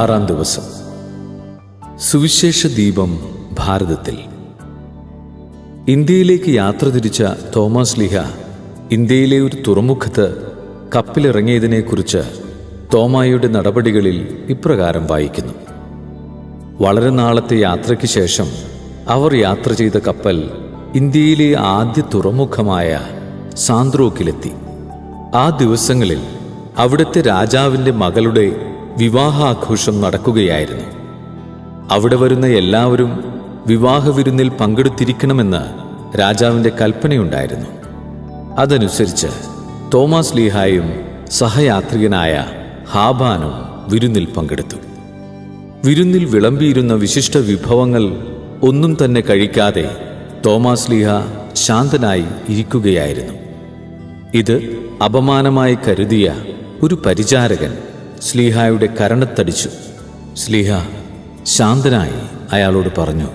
6-ാം ദിവസം. സുവിശേഷ ദീപം ഭാരതത്തിൽ. ഇന്ത്യയിലേക്ക് യാത്ര തിരിച്ച തോമസ് ലീഹ ഇന്ത്യയിലെ ഒരു തുറമുഖത്ത് കപ്പലിറങ്ങിയതിനെക്കുറിച്ച് തോമായുടെ നടപടികളിൽ ഇപ്രകാരം വായിക്കുന്നു. വളരെ നാളത്തെ യാത്രയ്ക്ക് ശേഷം അവർ യാത്ര ചെയ്ത കപ്പൽ ഇന്ത്യയിലെ ആദ്യ തുറമുഖമായ സാന്ത്രോക്കിലെത്തി. ആ ദിവസങ്ങളിൽ അവിടുത്തെ രാജാവിൻ്റെ മകളുടെ വിവാഹാഘോഷം നടക്കുകയായിരുന്നു. അവിടെ വരുന്ന എല്ലാവരും വിവാഹ വിരുന്നിൽ പങ്കെടുത്തിരിക്കണമെന്ന് രാജാവിൻ്റെ കൽപ്പനയുണ്ടായിരുന്നു. അതനുസരിച്ച് തോമസ് ലീഹായും സഹയാത്രികനായ ഹാബാനും വിരുന്നിൽ പങ്കെടുത്തു. വിരുന്നിൽ വിളമ്പിയിരുന്ന വിശിഷ്ട വിഭവങ്ങൾ ഒന്നും തന്നെ കഴിക്കാതെ തോമസ് ലീഹ ശാന്തനായി ഇരിക്കുകയായിരുന്നു. ഇത് അപമാനമായി കരുതിയ ഒരു പരിചാരകൻ ശ്ലീഹായുടെ കരണത്തടിച്ചു. ശ്ലീഹ ശാന്തനായി അയാളോട് പറഞ്ഞു,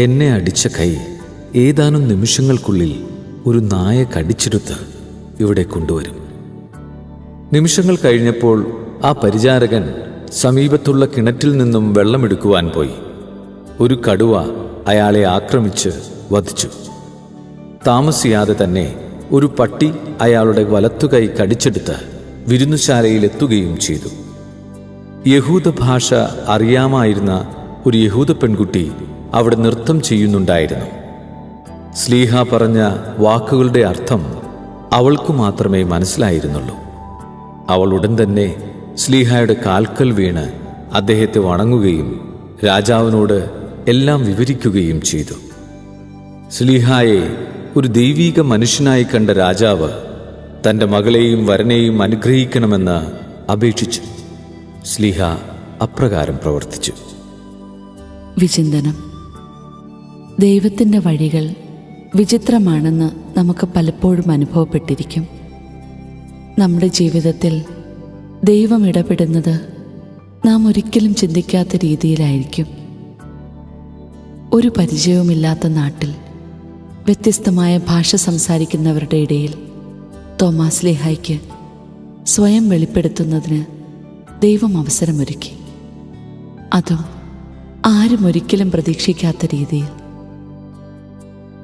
എന്നെ അടിച്ച കൈ ഏതാനും നിമിഷങ്ങൾക്കുള്ളിൽ ഒരു നായ കടിച്ചെടുത്ത് ഇവിടെ കൊണ്ടുവരും. നിമിഷങ്ങൾ കഴിഞ്ഞപ്പോൾ ആ പരിചാരകൻ സമീപത്തുള്ള കിണറ്റിൽ നിന്നും വെള്ളമെടുക്കുവാൻ പോയി. ഒരു കടുവ അയാളെ ആക്രമിച്ച് വധിച്ചു. താമസിയാതെ തന്നെ ഒരു പട്ടി അയാളുടെ വലത്തുകൈ കടിച്ചെടുത്ത് വിരുന്നുശാലയിലെത്തുകയും ചെയ്തു. യഹൂദ ഭാഷ അറിയാമായിരുന്ന ഒരു യഹൂദ പെൺകുട്ടി അവിടെ നൃത്തം ചെയ്യുന്നുണ്ടായിരുന്നു. ശ്ലീഹ പറഞ്ഞ വാക്കുകളുടെ അർത്ഥം അവൾക്കു മാത്രമേ മനസ്സിലായിരുന്നുള്ളൂ. അവൾ ഉടൻ തന്നെ ശ്ലീഹായുടെ കാൽക്കൽ വീണ് അദ്ദേഹത്തെ വണങ്ങുകയും രാജാവിനോട് എല്ലാം വിവരിക്കുകയും ചെയ്തു. ശ്ലീഹായെ ഒരു ദൈവീക മനുഷ്യനായി കണ്ട രാജാവ് തൻ്റെ മകളെയും വരനെയും അനുഗ്രഹിക്കണമെന്ന് അപേക്ഷിച്ചു. ശ്ലീഹ അപ്രകാരം പ്രവർത്തിച്ചു. വിചിന്തനം. ദൈവത്തിൻ്റെ വഴികൾ വിചിത്രമാണെന്ന് നമുക്ക് പലപ്പോഴും അനുഭവപ്പെട്ടിരിക്കും. നമ്മുടെ ജീവിതത്തിൽ ദൈവം ഇടപെടുന്നത് നാം ഒരിക്കലും ചിന്തിക്കാത്ത രീതിയിലായിരിക്കും. ഒരു പരിചയവുമില്ലാത്ത നാട്ടിൽ വ്യത്യസ്തമായ ഭാഷ സംസാരിക്കുന്നവരുടെ ഇടയിൽ തോമസ് ലീഹായ്ക്ക് സ്വയം വെളിപ്പെടുത്തുന്നതിന് ദൈവം അവസരമൊരുക്കി. അതും ആരും ഒരിക്കലും പ്രതീക്ഷിക്കാത്ത രീതിയിൽ.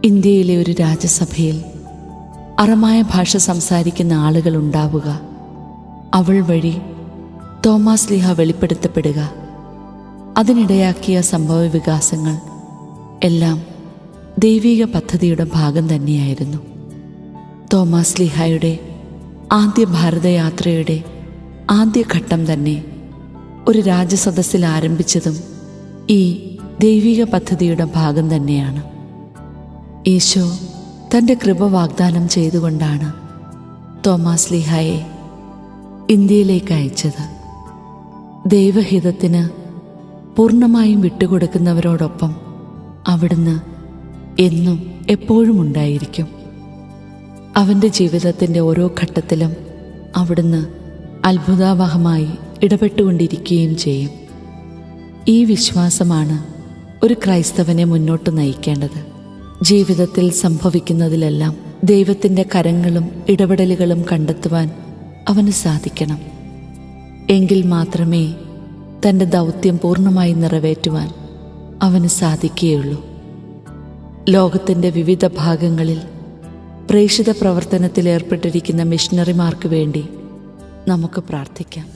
ഇന്ത്യയിലെ ഒരു രാജസഭയിൽ അറമായ ഭാഷ സംസാരിക്കുന്ന ആളുകൾ ഉണ്ടാവുക, അവൾ വഴി തോമസ് ലീഹ വെളിപ്പെടുത്തപ്പെടുക, അതിനിടയാക്കിയ സംഭവ വികാസങ്ങൾ എല്ലാം ദൈവിക പദ്ധതിയുടെ ഭാഗം തന്നെയായിരുന്നു. തോമസ് ലീഹായുടെ ആദ്യ ഭാരതയാത്രയുടെ ആദ്യഘട്ടം തന്നെ ഒരു രാജസദസ്സിൽ ആരംഭിച്ചതും ഈ ദൈവിക പദ്ധതിയുടെ ഭാഗം തന്നെയാണ്. ഈശോ തൻ്റെ കൃപ വാഗ്ദാനം ചെയ്തുകൊണ്ടാണ് തോമസ് ലീഹായെ ഇന്ത്യയിലേക്ക് അയച്ചത്. ദൈവഹിതത്തിന് പൂർണ്ണമായും വിട്ടുകൊടുക്കുന്നവരോടൊപ്പം അവിടുന്ന് എന്നും എപ്പോഴും ഉണ്ടായിരിക്കും. അവൻ്റെ ജീവിതത്തിൻ്റെ ഓരോ ഘട്ടത്തിലും അവിടുന്ന് അത്ഭുതാവഹമായി ഇടപെട്ടുകൊണ്ടിരിക്കുകയും ചെയ്യും. ഈ വിശ്വാസമാണ് ഒരു ക്രൈസ്തവനെ മുന്നോട്ട് നയിക്കേണ്ടത്. ജീവിതത്തിൽ സംഭവിക്കുന്നതിലെല്ലാം ദൈവത്തിൻ്റെ കരങ്ങളും ഇടപെടലുകളും കണ്ടെത്തുവാൻ അവന് സാധിക്കണം. എങ്കിൽ മാത്രമേ തൻ്റെ ദൗത്യം പൂർണ്ണമായി നിറവേറ്റുവാൻ അവന് സാധിക്കുകയുള്ളൂ. ലോകത്തിൻ്റെ വിവിധ ഭാഗങ്ങളിൽ പ്രേക്ഷിത പ്രവർത്തനത്തിൽ ഏർപ്പെട്ടിരിക്കുന്ന മിഷണറിമാർക്ക് വേണ്ടി നമുക്ക് പ്രാർത്ഥിക്കാം.